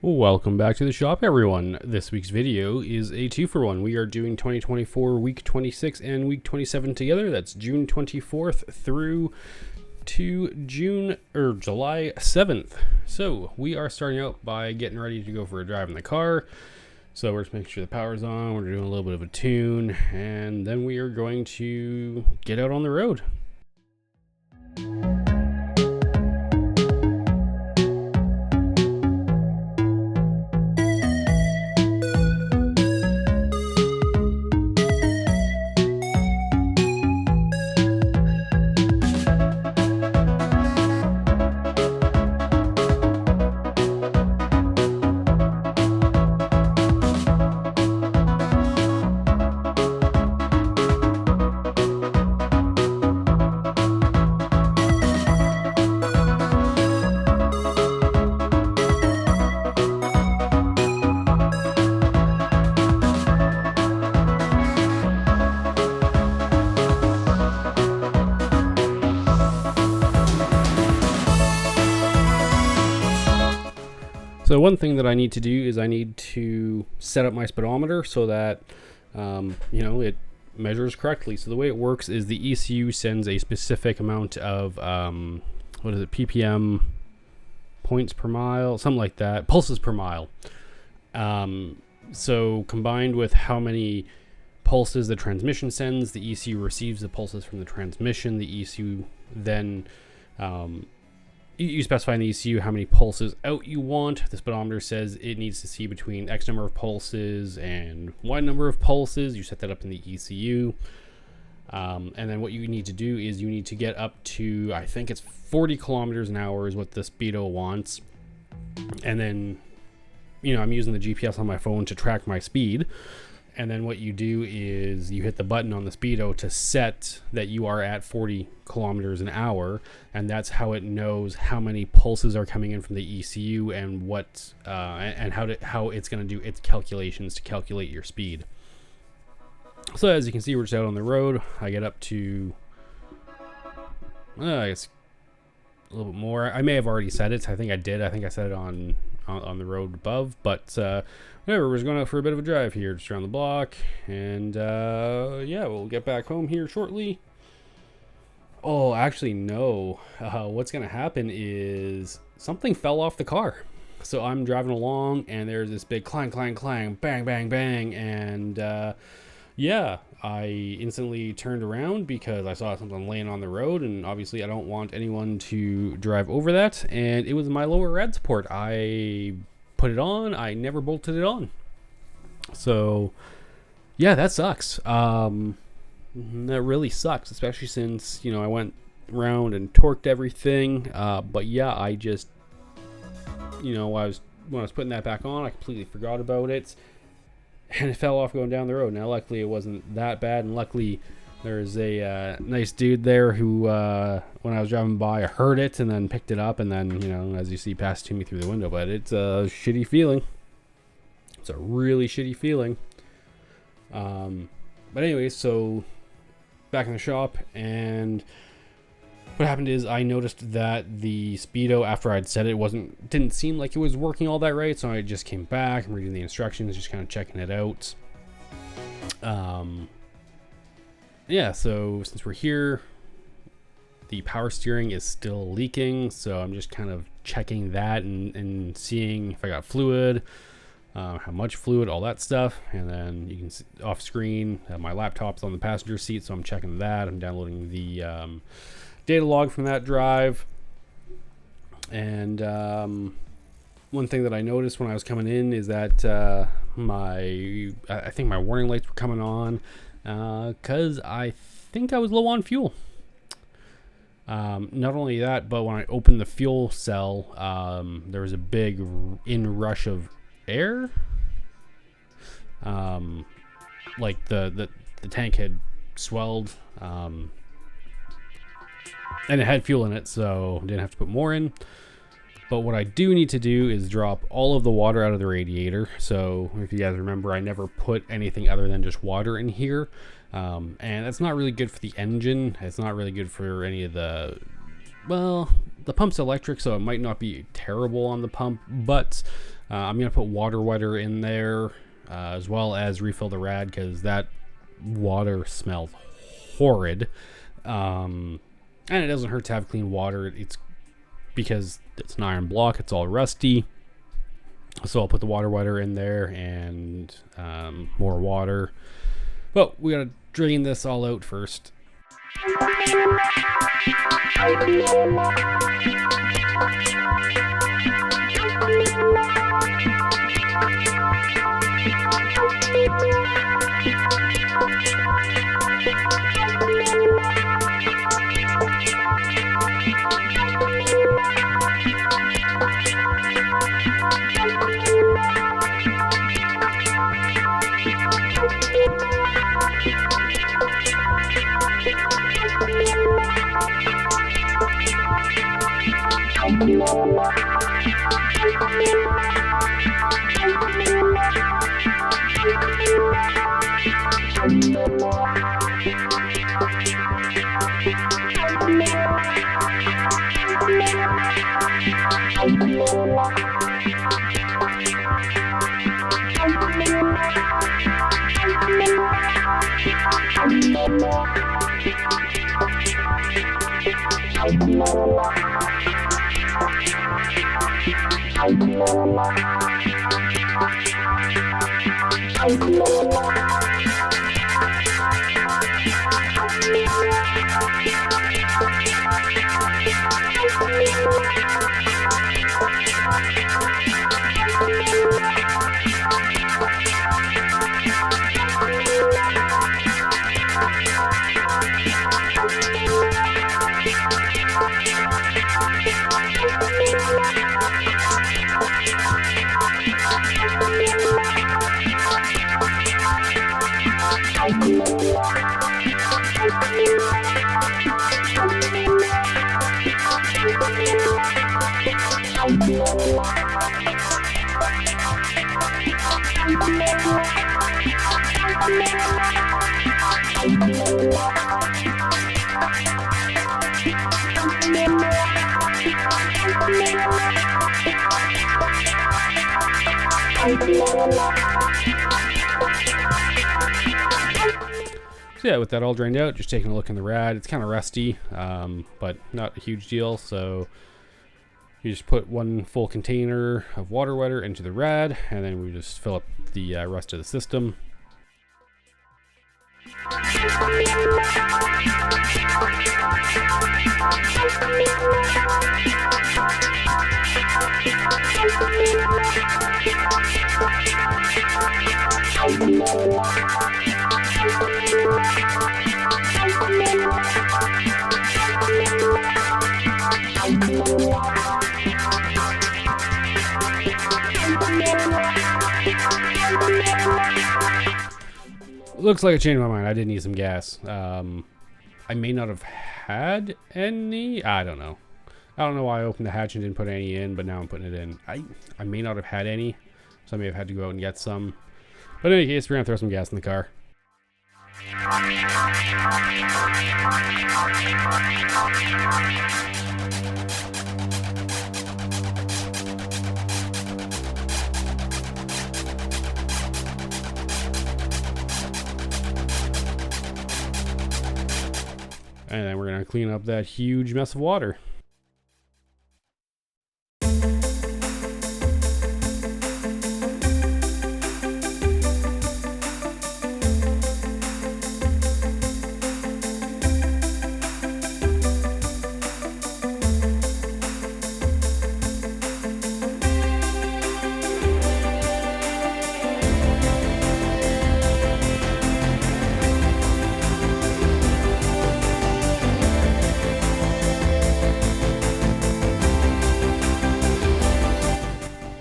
Welcome back to the shop, everyone. This week's video is a 2-for-1. We are doing 2024 week 26 and week 27 together. That's June 24th through to July 7th. So we are starting out by getting ready to go for a drive in the car. So we're just making sure the power's on. We're doing a little bit of a tune, and then we are going to get out on the road. So one thing that I need to do is I need to set up my speedometer so that, it measures correctly. So the way it works is the ECU sends a specific amount of, ppm, points per mile, something like that, pulses per mile. So combined with how many pulses the transmission sends, the ECU receives the pulses from the transmission. The ECU then, you specify in the ECU how many pulses out you want. The speedometer says it needs to see between X number of pulses and Y number of pulses. You set that up in the ECU. And then what you need to do is you need to get up to, I think it's 40 kilometers an hour is what the speedo wants. And then, I'm using the GPS on my phone to track my speed. And then what you do is you hit the button on the speedo to set that you are at 40 kilometers an hour, and that's how it knows how many pulses are coming in from the ECU and what and how it's going to do its calculations to calculate your speed. So as you can see, we're just out on the road. I get up to I guess a little bit more. I may have already said it. I think I did. I think I said it on the road above, but whatever, we're just going out for a bit of a drive here, just around the block, and we'll get back home here shortly. Oh, actually, no. What's going to happen is something fell off the car. So I'm driving along, and there's this big clang, clang, clang, bang, bang, bang, and I instantly turned around because I saw something laying on the road, and obviously I don't want anyone to drive over that, and it was my lower rad support. I put it on. I never bolted it on. So, yeah, that sucks. That really sucks, especially since, I went around and torqued everything. But yeah, I just, when I was putting that back on, I completely forgot about it. And it fell off going down the road. Now, luckily, it wasn't that bad. And luckily, there's a nice dude there who, when I was driving by, I heard it and then picked it up. And then, as you see, passed to me through the window. But it's a shitty feeling. It's a really shitty feeling. But anyway, so back in the shop. And what happened is I noticed that the speedo, after I'd set it, didn't seem like it was working all that right. So I just came back and reading the instructions, just kind of checking it out. So since we're here, the power steering is still leaking. So I'm just kind of checking that and seeing if I got fluid, how much fluid, all that stuff. And then you can see off screen, my laptop's on the passenger seat. So I'm checking that. I'm downloading the, data log from that drive. And one thing that I noticed when I was coming in is that I think my warning lights were coming on because I think I was low on fuel. Not only that, but when I opened the fuel cell, there was a big inrush of air. Like the tank had swelled. And it had fuel in it, so I didn't have to put more in. But what I do need to do is drop all of the water out of the radiator. So if you guys remember, I never put anything other than just water in here. And that's not really good for the engine. It's not really good for any of the well, the pump's electric, so it might not be terrible on the pump, but I'm going to put water wetter in there, as well as refill the rad, because that water smells horrid. And it doesn't hurt to have clean water. It's because it's an iron block, it's all rusty. So I'll put the water wetter in there and more water. But we gotta drain this all out first. So yeah, with that all drained out, just taking a look in the rad. It's kind of rusty, but not a huge deal. So you just put one full container of water wetter into the rad, and then we just fill up the rest of the system. Looks like I changed my mind. I did need some gas. I may not have had any. I don't know. I don't know why I opened the hatch and didn't put any in, but now I'm putting it in. I may not have had any, so I may have had to go out and get some. But in any case, we're gonna throw some gas in the car. And then we're going to clean up that huge mess of water.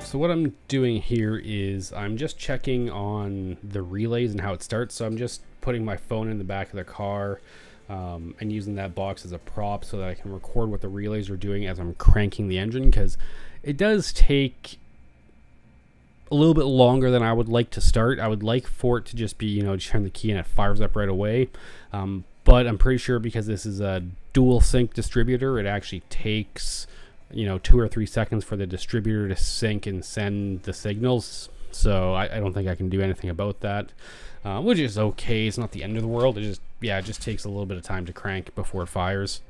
So what I'm doing here is I'm just checking on the relays and how it starts. So I'm just putting my phone in the back of the car and using that box as a prop so that I can record what the relays are doing as I'm cranking the engine, because it does take a little bit longer than I would like to start. I would like for it to just be, you know, just turn the key and it fires up right away. But I'm pretty sure because this is a dual sync distributor, it actually takes 2 or 3 seconds for the distributor to sync and send the signals. So I don't think I can do anything about that, which is okay. It's not the end of the world. It just takes a little bit of time to crank before it fires.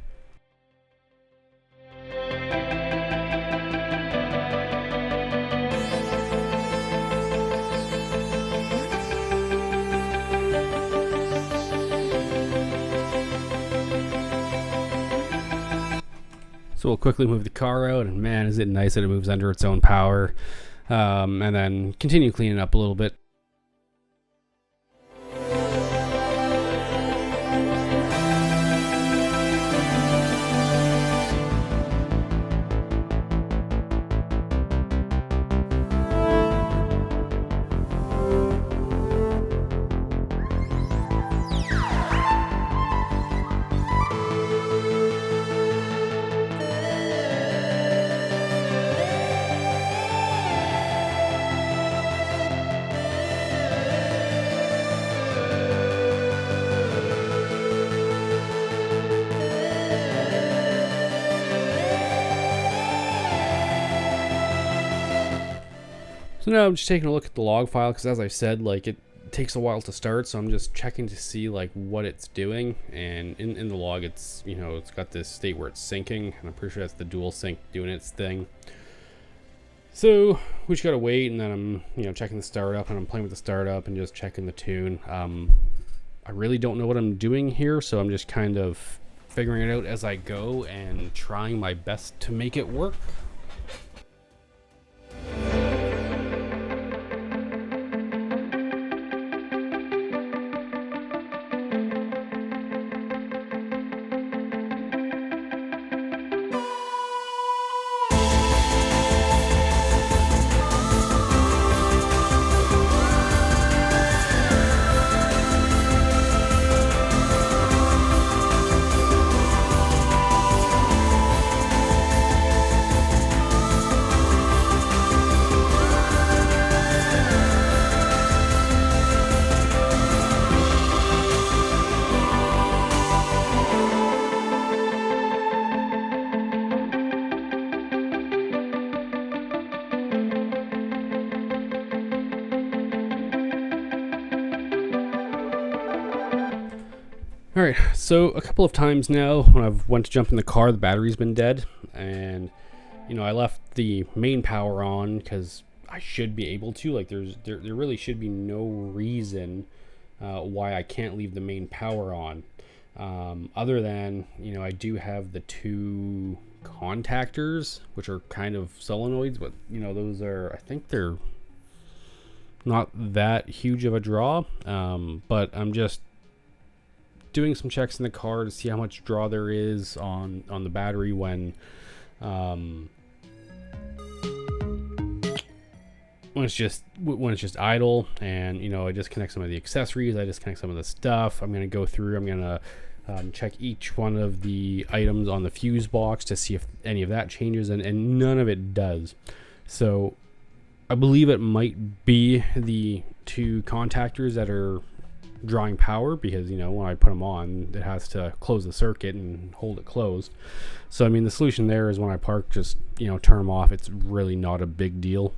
So we'll quickly move the car out, and man, is it nice that it moves under its own power. And then continue cleaning up a little bit. So now I'm just taking a look at the log file, because as I said, like, it takes a while to start, so I'm just checking to see like what it's doing. And in the log, it's it's got this state where it's syncing, and I'm pretty sure that's the dual sync doing its thing. So we just gotta wait, and then I'm checking the startup, and I'm playing with the startup and just checking the tune. I really don't know what I'm doing here, so I'm just kind of figuring it out as I go and trying my best to make it work. All right, so a couple of times now when I've went to jump in the car, the battery's been dead, and I left the main power on because I should be able to. Like, there really should be no reason why I can't leave the main power on, other than I do have the 2 contactors, which are kind of solenoids, but those are, I think they're not that huge of a draw, but I'm just doing some checks in the car to see how much draw there is on the battery when it's just idle. And I disconnect some of the accessories, I disconnect some of the stuff. I'm gonna go through, I'm gonna check each one of the items on the fuse box to see if any of that changes, and none of it does. So I believe it might be the 2 contactors that are drawing power, because when I put them on, it has to close the circuit and hold it closed. So the solution there is when I park, just turn them off. It's really not a big deal.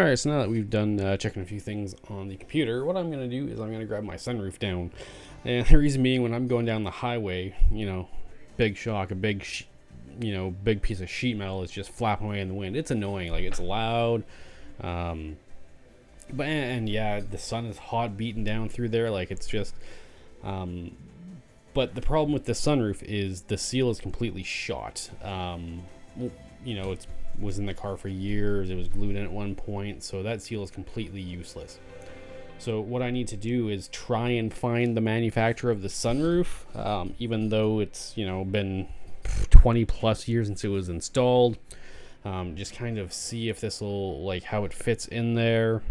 Alright, so now that we've done checking a few things on the computer, what I'm going to do is I'm going to grab my sunroof down. And the reason being, when I'm going down the highway, you know, big shock, a big, big piece of sheet metal is just flapping away in the wind. It's annoying, like it's loud. And yeah, the sun is hot beating down through there, like it's just... but the problem with the sunroof is the seal is completely shot. It was in the car for years. It was glued in at one point, so that seal is completely useless. So what I need to do is try and find the manufacturer of the sunroof, even though it's been 20 plus years since it was installed. Just kind of see if this will, how it fits in there.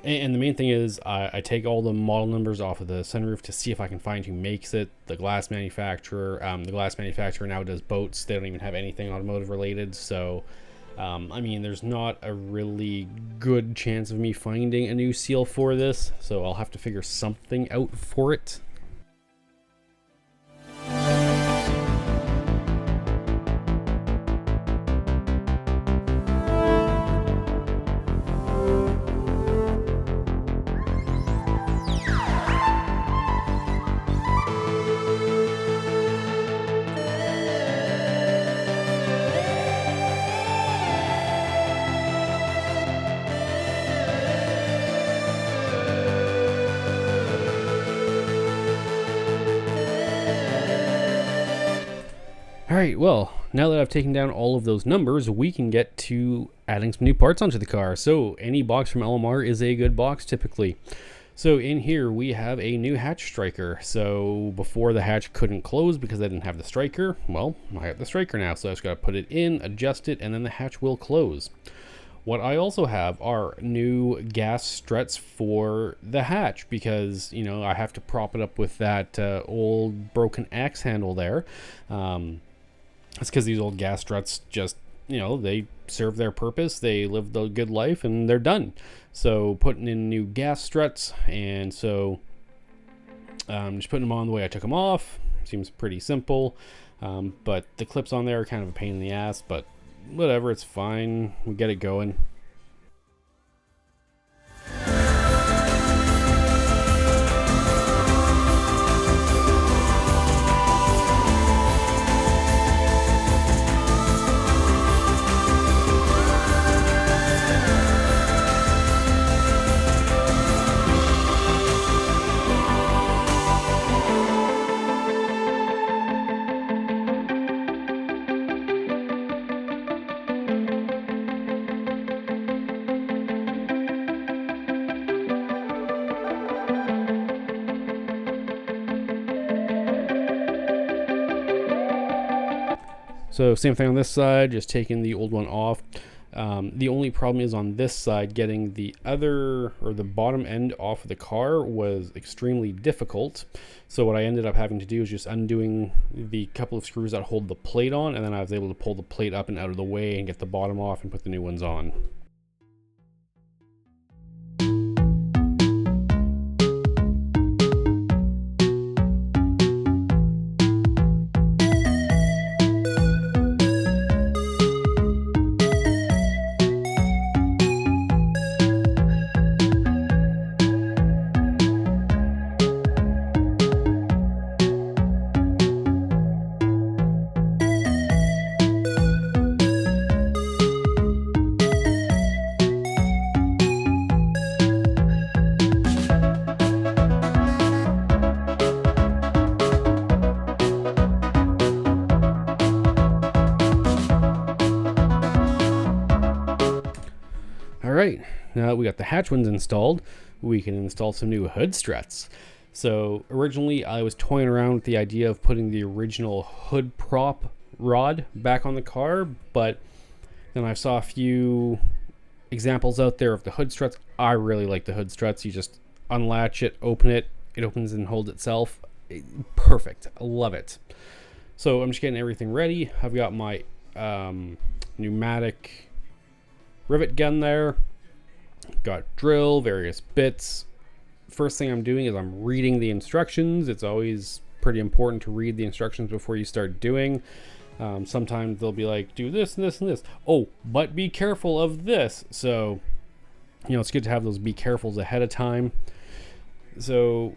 And the main thing is I take all the model numbers off of the sunroof to see if I can find who makes it, the glass manufacturer. The glass manufacturer now does boats. They don't even have anything automotive related. So, there's not a really good chance of me finding a new seal for this. So I'll have to figure something out for it. Alright, well, now that I've taken down all of those numbers, we can get to adding some new parts onto the car. So any box from LMR is a good box typically. So in here we have a new hatch striker. So before the hatch couldn't close because I didn't have the striker, well, I have the striker now. So I just got to put it in, adjust it, and then the hatch will close. What I also have are new gas struts for the hatch because, I have to prop it up with that old broken axe handle there. It's because these old gas struts just, they serve their purpose. They live the good life and they're done. So putting in new gas struts, and so just putting them on the way I took them off. Seems pretty simple. But the clips on there are kind of a pain in the ass, but whatever, it's fine. We get it going. So same thing on this side, just taking the old one off. The only problem is on this side, getting the the bottom end off of the car was extremely difficult. So what I ended up having to do is just undoing the couple of screws that hold the plate on, and then I was able to pull the plate up and out of the way and get the bottom off and put the new ones on. Alright, now that we got the hatch ones installed, we can install some new hood struts. So originally I was toying around with the idea of putting the original hood prop rod back on the car, but then I saw a few examples out there of the hood struts. I really like the hood struts. You just unlatch it, open it, it opens and holds itself. Perfect. I love it. So I'm just getting everything ready. I've got my pneumatic rivet gun there, got drill, various bits. First thing I'm doing is I'm reading the instructions. It's always pretty important to read the instructions before you start doing. Sometimes they'll be like, do this and this and this. Oh, but be careful of this. So, it's good to have those be carefuls ahead of time. So,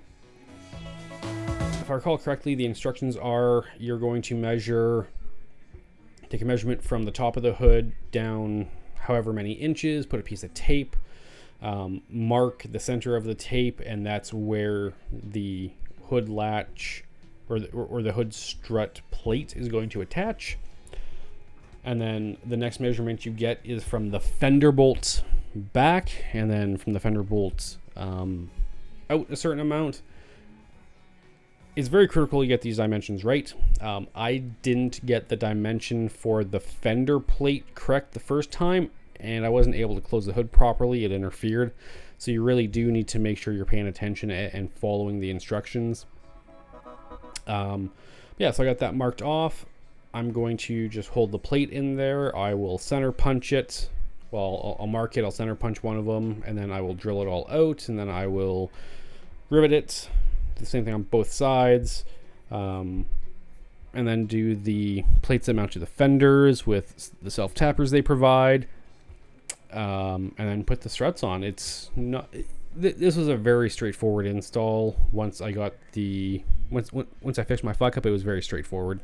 if I recall correctly, the instructions are you're going to take a measurement from the top of the hood down however many inches, put a piece of tape, mark the center of the tape, and that's where the hood latch or the hood strut plate is going to attach. And then the next measurement you get is from the fender bolts back, and then from the fender bolts out a certain amount. It's very critical you get these dimensions right. I didn't get the dimension for the fender plate correct the first time, and I wasn't able to close the hood properly. It interfered. So you really do need to make sure you're paying attention and following the instructions. So I got that marked off. I'm going to just hold the plate in there. I will center punch it. Well, I'll mark it. I'll center punch one of them, and then I will drill it all out, and then I will rivet it. The same thing on both sides, and then do the plates that mount to the fenders with the self tappers they provide, and then put the struts on. It's not. This was a very straightforward install. Once I fixed my fuck up, it was very straightforward.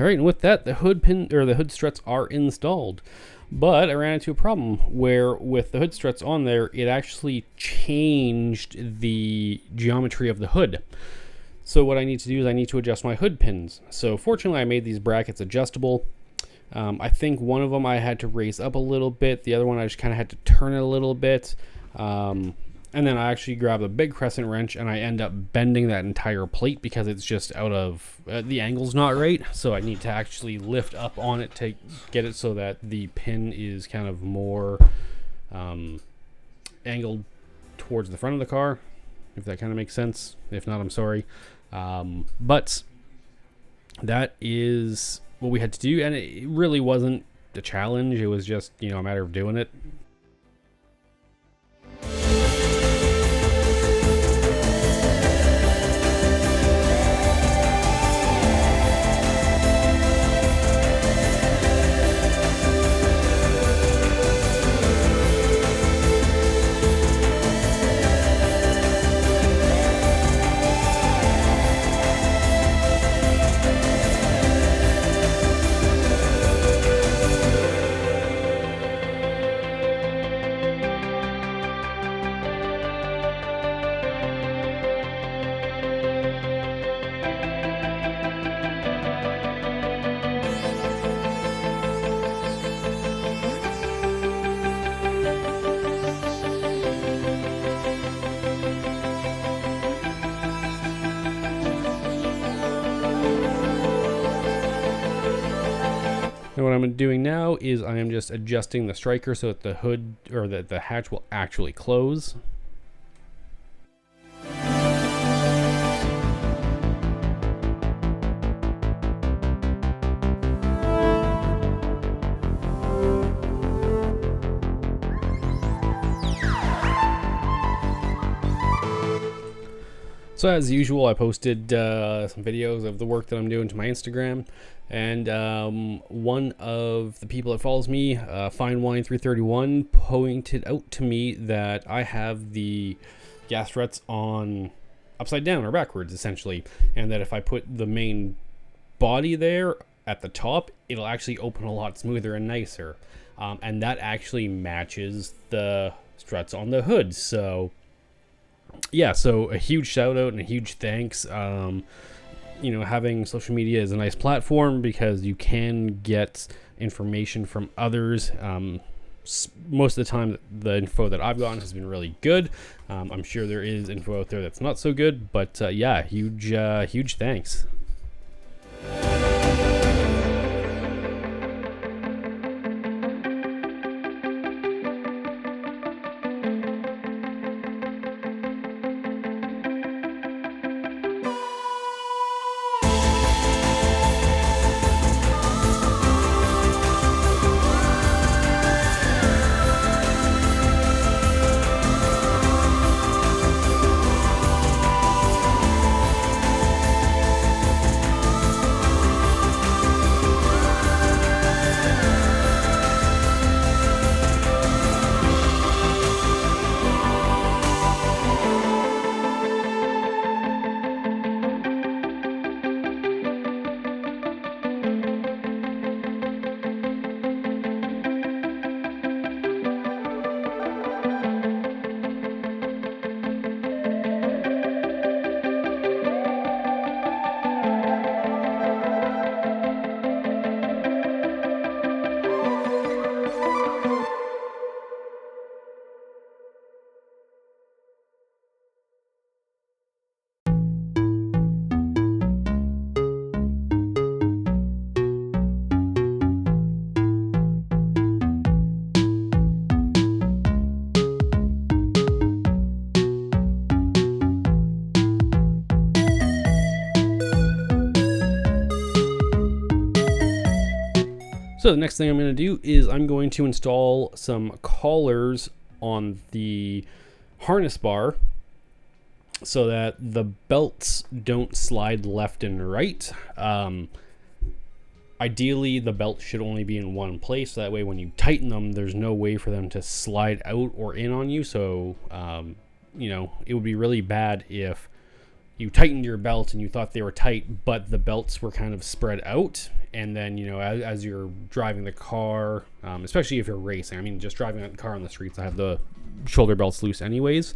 All right, and with that, the hood pin or the hood struts are installed. But I ran into a problem where with the hood struts on there, it actually changed the geometry of the hood. So what I need to do is I need to adjust my hood pins. So fortunately, I made these brackets adjustable. I think one of them I had to raise up a little bit. The other one I just kind of had to turn it a little bit. And then I actually grabbed a big crescent wrench and I end up bending that entire plate because it's just out of, the angle's not right. So I need to actually lift up on it to get it so that the pin is kind of more angled towards the front of the car, if that kind of makes sense. If not, I'm sorry. But that is what we had to do, and it really wasn't a challenge. It was just, you know, a matter of doing it. And what I'm doing now is I am just adjusting the striker so that the hood or that the hatch will actually close. So as usual, I posted some videos of the work that I'm doing to my Instagram, and one of the people that follows me, FineWine331, pointed out to me that I have the gas struts on upside down or backwards, essentially, and that if I put the main body there at the top, it'll actually open a lot smoother and nicer, and that actually matches the struts on the hood. So yeah, so a huge shout out and a huge thanks. having social media is a nice platform because you can get information from others. Most of the time, the info that I've gotten has been really good. I'm sure there is info out there that's not so good, but yeah, huge thanks. So the next thing I'm going to do is I'm going to install some collars on the harness bar so that the belts don't slide left and right. Ideally, the belt should only be in one place. So that way, when you tighten them, there's no way for them to slide out or in on you. So, it would be really bad if you tightened your belt and you thought they were tight, but the belts were kind of spread out. And then, as you're driving the car, especially if you're racing, I mean, just driving a car on the streets, I have the shoulder belts loose anyways.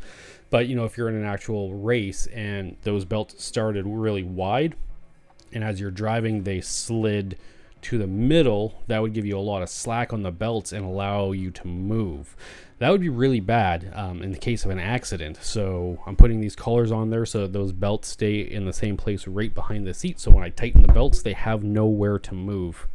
But, if you're in an actual race and those belts started really wide, and as you're driving, they slid to the middle, that would give you a lot of slack on the belts and allow you to move. That would be really bad in the case of an accident. So I'm putting these collars on there so that those belts stay in the same place right behind the seat. So when I tighten the belts, they have nowhere to move.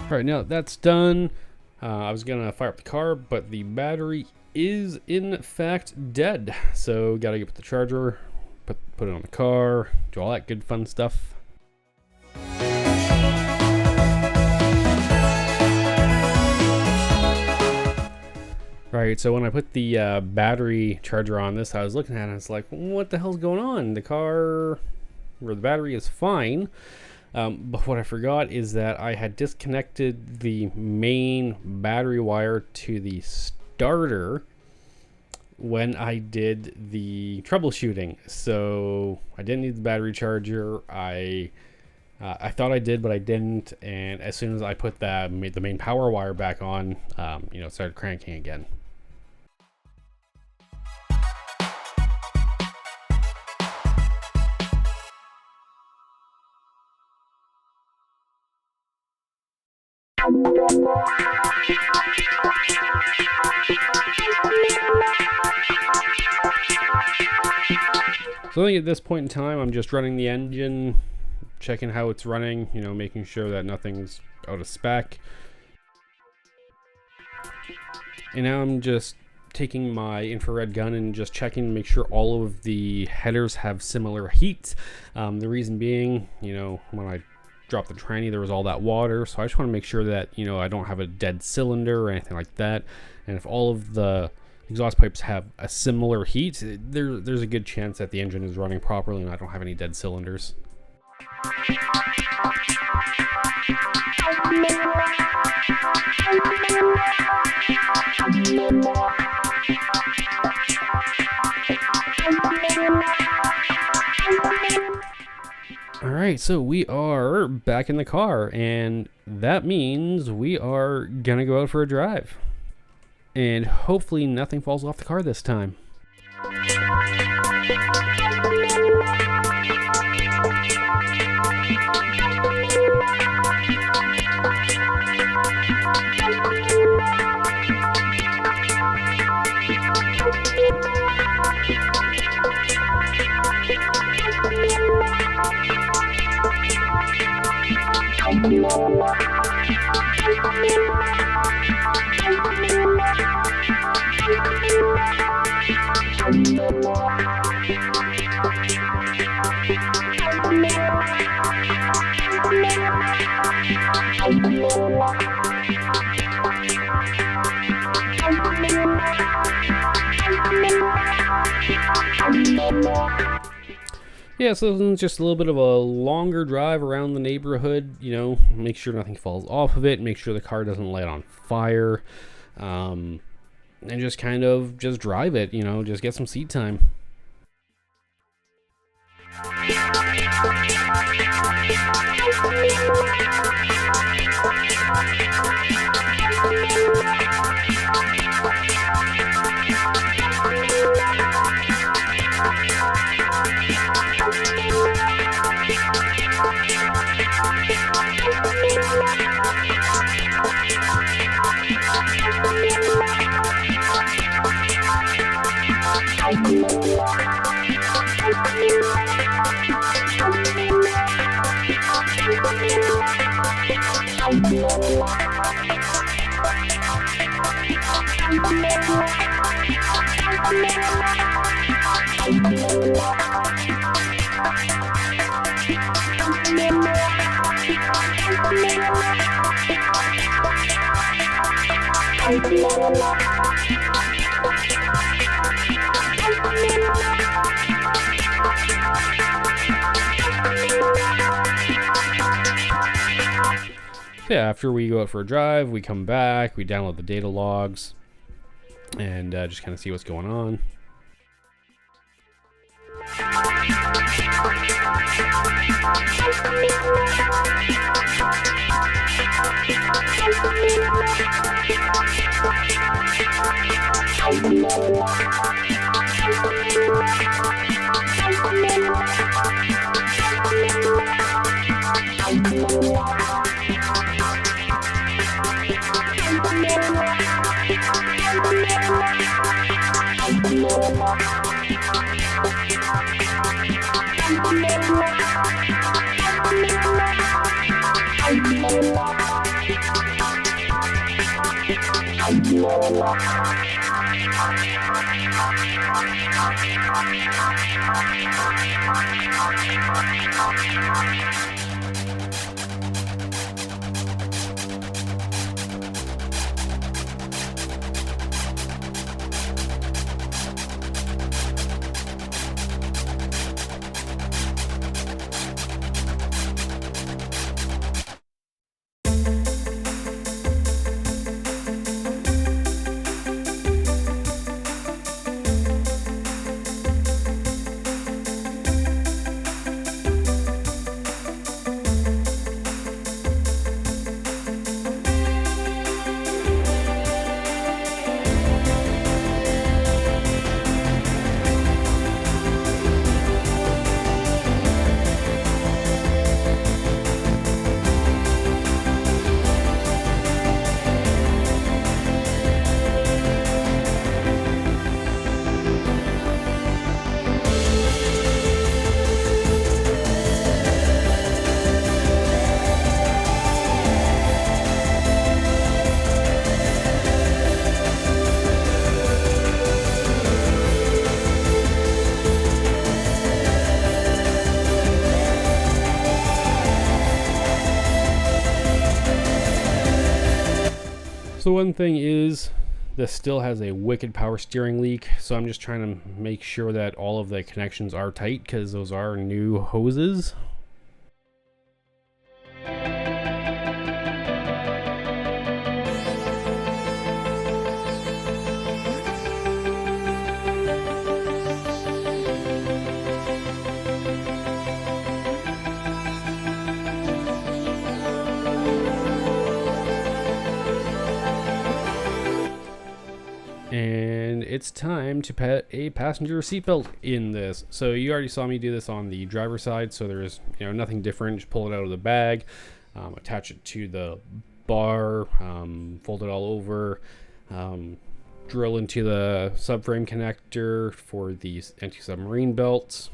All right, now that's done. I was gonna fire up the car, but the battery is in fact dead. So gotta get the charger, put it on the car, do all that good fun stuff. Right, so when I put the battery charger on this, I was looking at it and I was like, what the hell's going on? The car, or the battery is fine. But what I forgot is that I had disconnected the main battery wire to the starter when I did the troubleshooting. So I didn't need the battery charger. I thought I did, but I didn't. And as soon as I put the main power wire back on, it started cranking again. So I think at this point in time, I'm just running the engine, checking how it's running, making sure that nothing's out of spec. And now I'm just taking my infrared gun and just checking to make sure all of the headers have similar heat. The reason being, when I dropped the tranny, there was all that water, so I just want to make sure that I don't have a dead cylinder or anything like that. And if all of the exhaust pipes have a similar heat, there's a good chance that the engine is running properly and I don't have any dead cylinders. Alright, so we are back in the car, and that means we are gonna go out for a drive. And hopefully nothing falls off the car this time. Yeah, so this is just a little bit of a longer drive around the neighborhood, make sure nothing falls off of it, make sure the car doesn't light on fire, and just kind of just drive it, just get some seat time. Yeah, after we go out for a drive, we come back, we download the data logs, and just kind of see what's going on. So one thing is, this still has a wicked power steering leak, so I'm just trying to make sure that all of the connections are tight, because those are new hoses. And it's time to put a passenger seatbelt in this. So you already saw me do this on the driver's side, so there's nothing different. Just pull it out of the bag, attach it to the bar, fold it all over, drill into the subframe connector for the anti-submarine belts.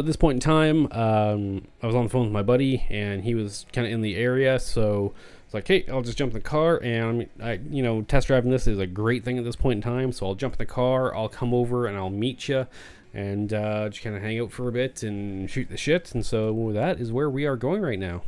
at this point in time, I was on the phone with my buddy, and he was kind of in the area, so it's like, hey, I'll just jump in the car, and test driving this is a great thing at this point in time, so I'll jump in the car, I'll come over, and I'll meet you, and just kind of hang out for a bit and shoot the shit. And so that is where we are going right now.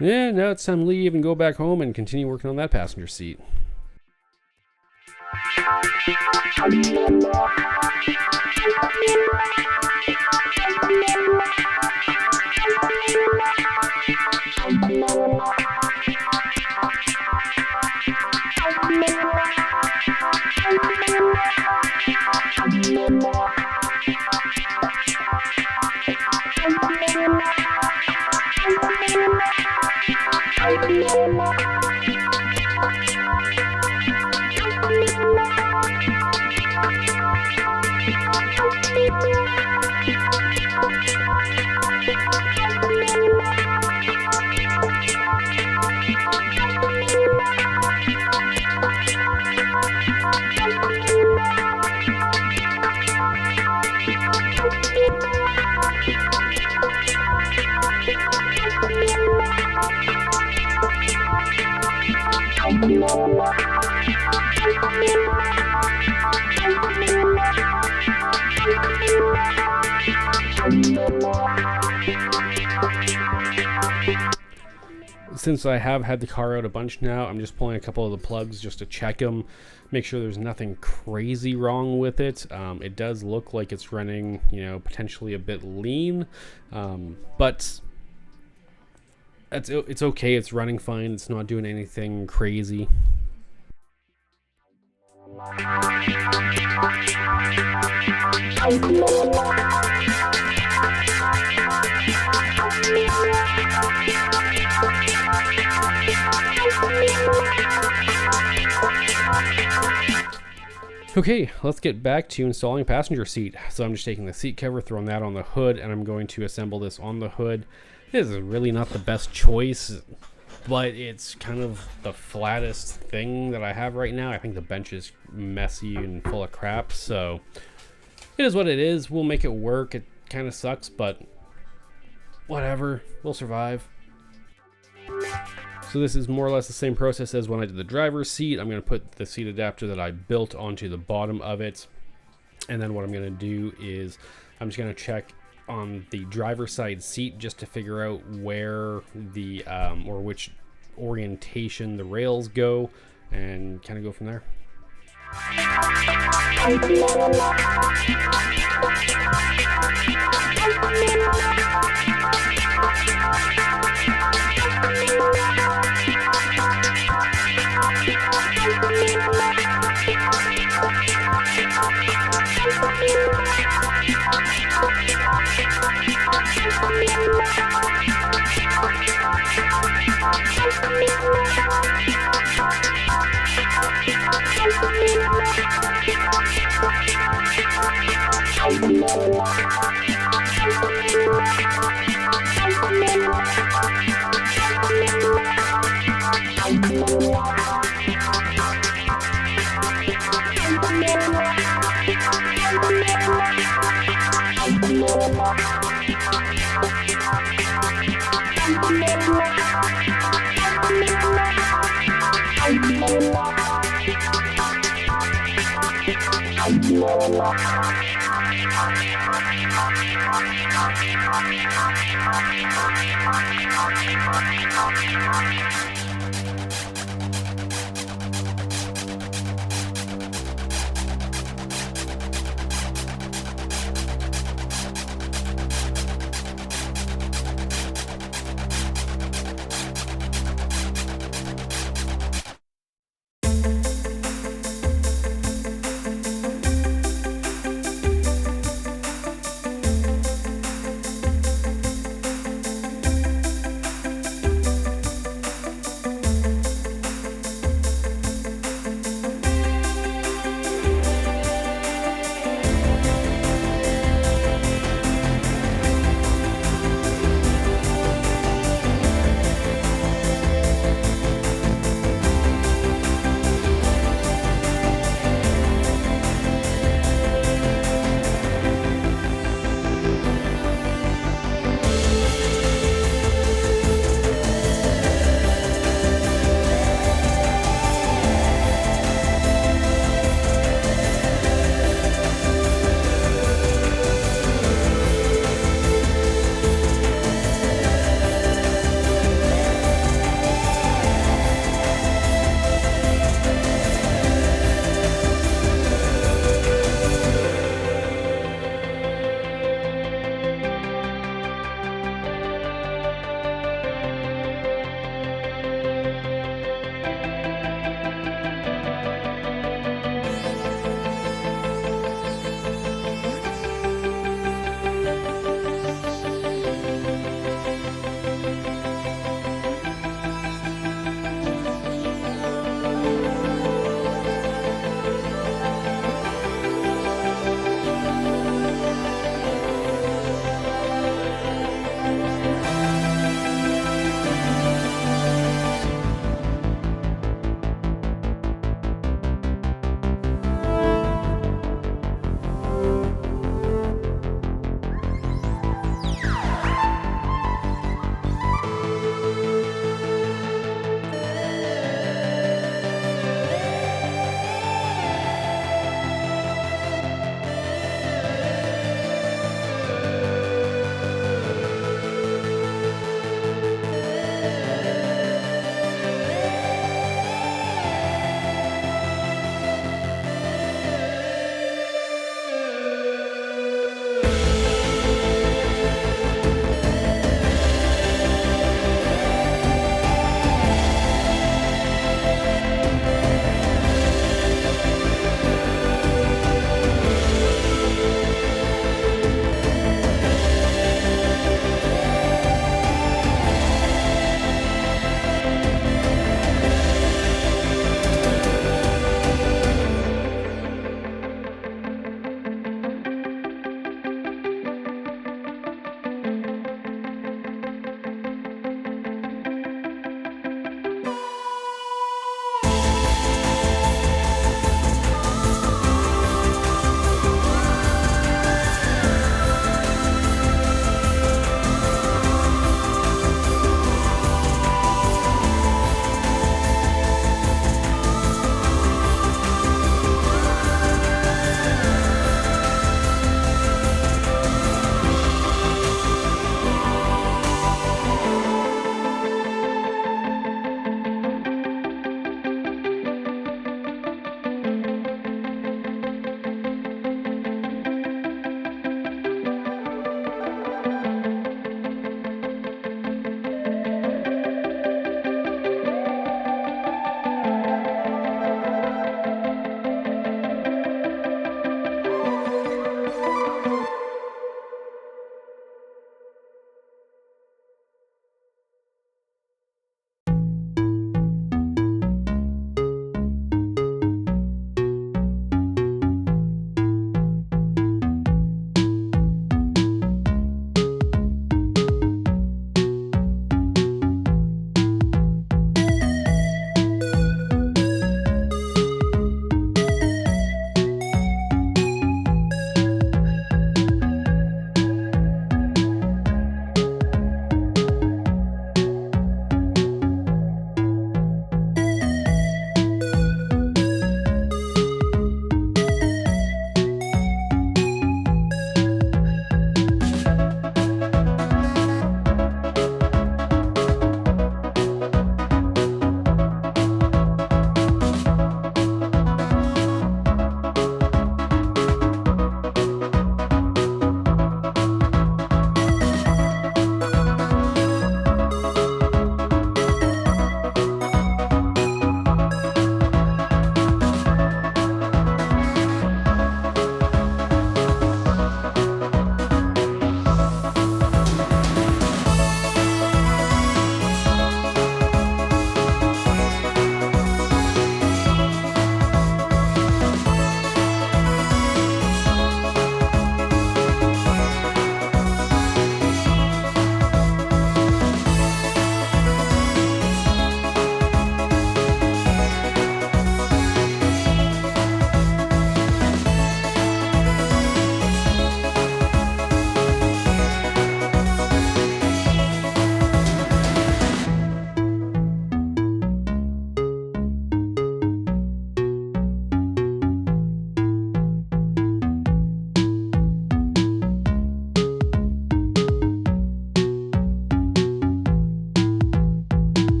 Yeah, now it's time to leave and go back home and continue working on that passenger seat. Since I have had the car out a bunch now, I'm just pulling a couple of the plugs just to check them, make sure there's nothing crazy wrong with it. It does look like it's running, potentially a bit lean, but it's okay. It's running fine. It's not doing anything crazy. Okay, let's get back to installing a passenger seat. So I'm just taking the seat cover, throwing that on the hood, and I'm going to assemble this on the hood. This is really not the best choice, but it's kind of the flattest thing that I have right now. I think the bench is messy and full of crap, so it is what it is. We'll make it work. It kind of sucks, but whatever. We'll survive. So this is more or less the same process as when I did the driver's seat. I'm going to put the seat adapter that I built onto the bottom of it. And then what I'm going to do is I'm just going to check on the driver's side seat just to figure out where the, or which orientation the rails go, and kind of go from there.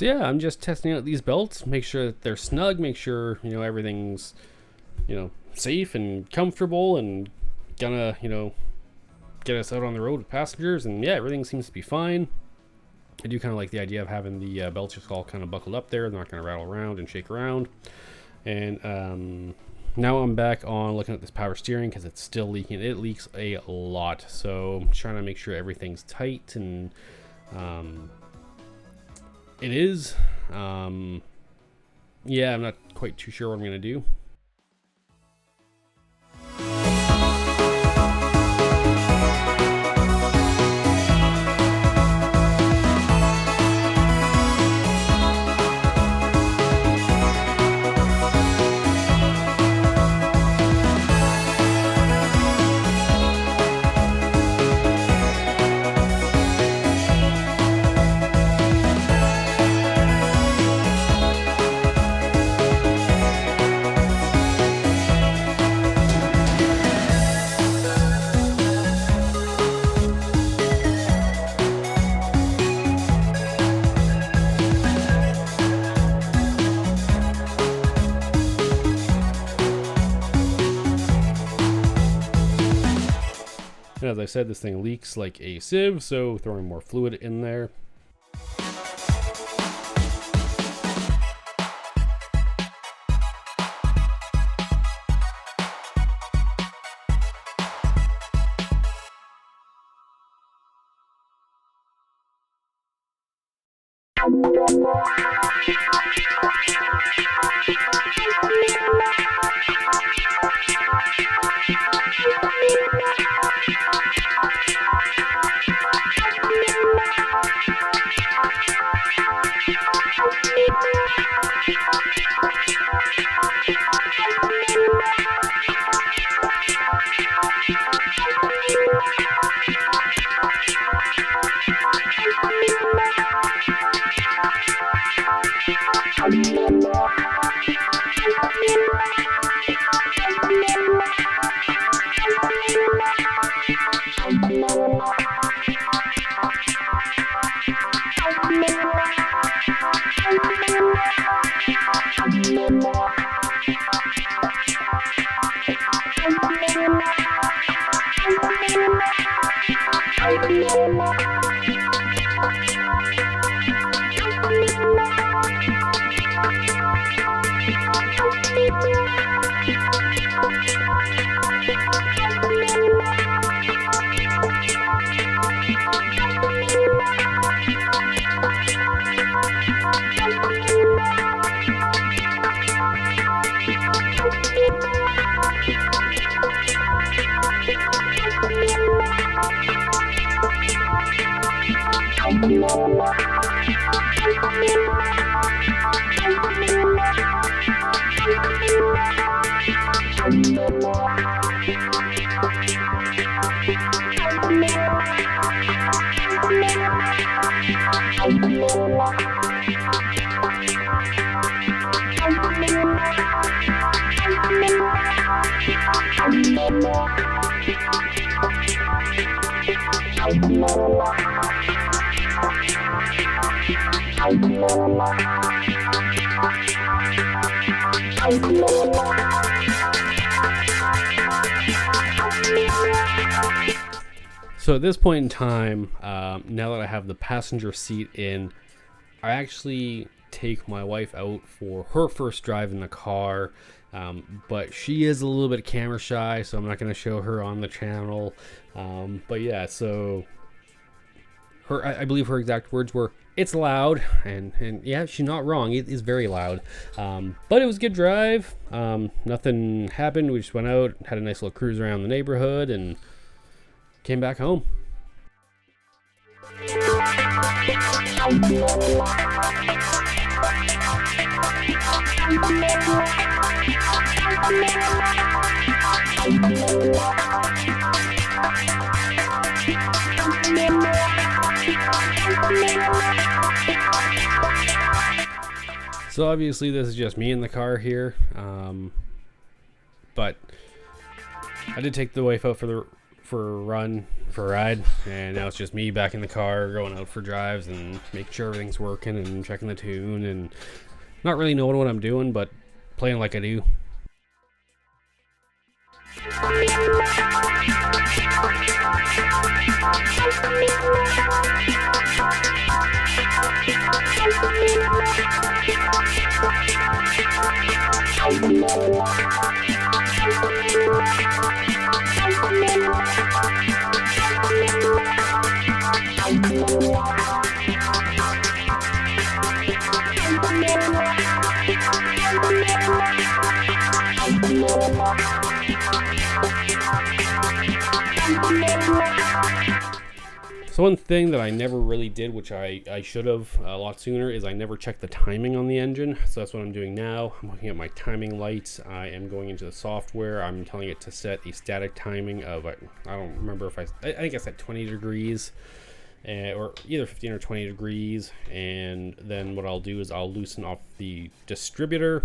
So yeah, I'm just testing out these belts, make sure that they're snug, make sure, you know, everything's, you know, safe and comfortable and gonna, you know, get us out on the road with passengers. And yeah, everything seems to be fine. I do kind of like the idea of having the belts just all kind of buckled up there. They're not going to rattle around and shake around. And now I'm back on looking at this power steering because it's still leaking. It leaks a lot. So I'm trying to make sure everything's tight, and it is. Yeah, I'm not quite too sure what I'm going to do. As I said, this thing leaks like a sieve, so throwing more fluid in there. So at this point in time, now that I have the passenger seat in, I actually take my wife out for her first drive in the car, but she is a little bit camera shy, so I'm not going to show her on the channel. But yeah, so I believe her exact words were, "It's loud," and yeah, she's not wrong. It is very loud, but it was a good drive. Nothing happened. We just went out, had a nice little cruise around the neighborhood, and came back home. So obviously this is just me in the car here, but I did take the wife out for a ride, and now it's just me back in the car going out for drives and making sure everything's working and checking the tune and not really knowing what I'm doing, but playing like I do. So one thing that I never really did, which I should have a lot sooner, is I never checked the timing on the engine. So that's what I'm doing now. I'm looking at my timing lights. I am going into the software. I'm telling it to set a static timing of, I don't remember if I think I set 20 degrees or either 15 or 20 degrees. And then what I'll do is I'll loosen off the distributor.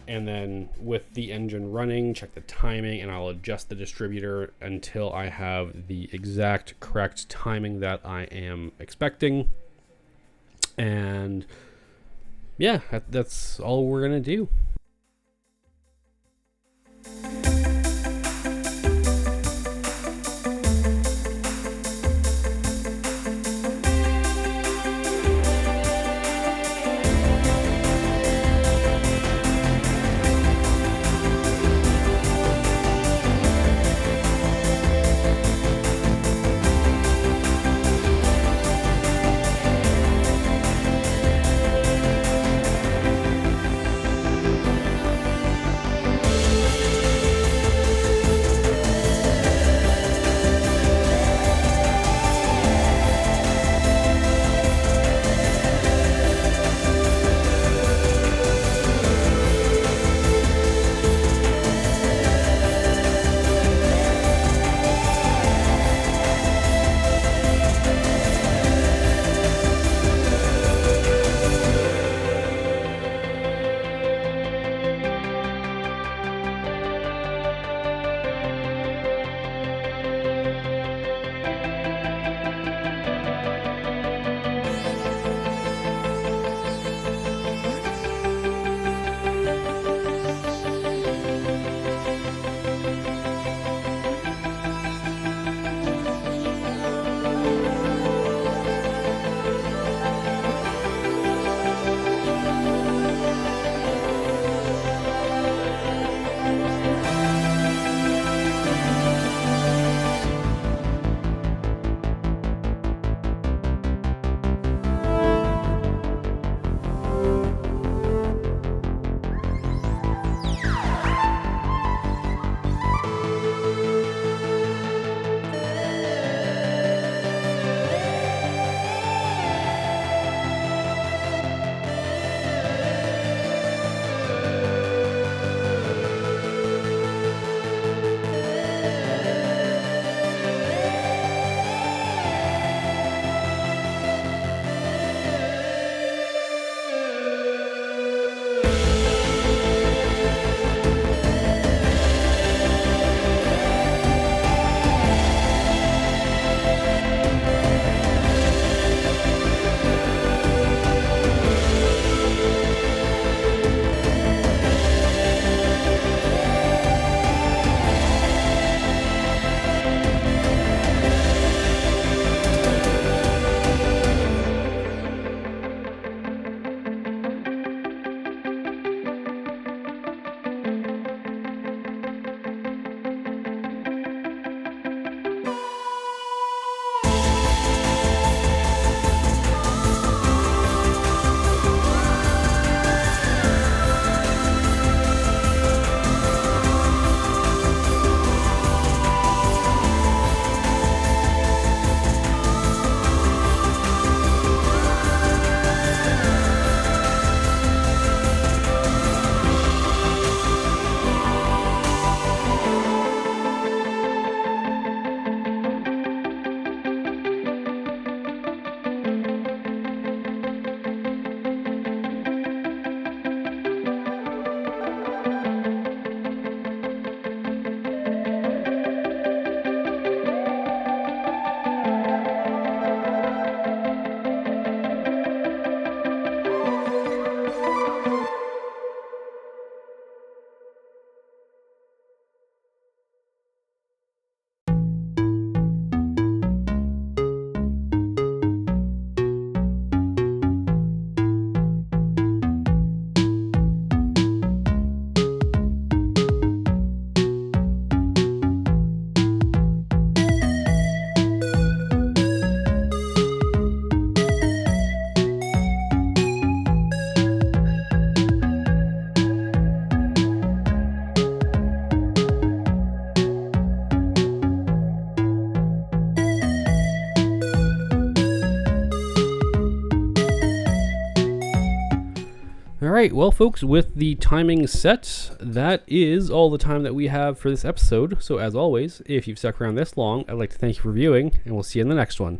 And then with the engine running, check the timing, and I'll adjust the distributor until I have the exact correct timing that I am expecting. And yeah, that's all we're gonna do. right, well, folks, with the timing set, that is all the time that we have for this episode. So as always, if you've stuck around this long, I'd like to thank you for viewing, and we'll see you in the next one.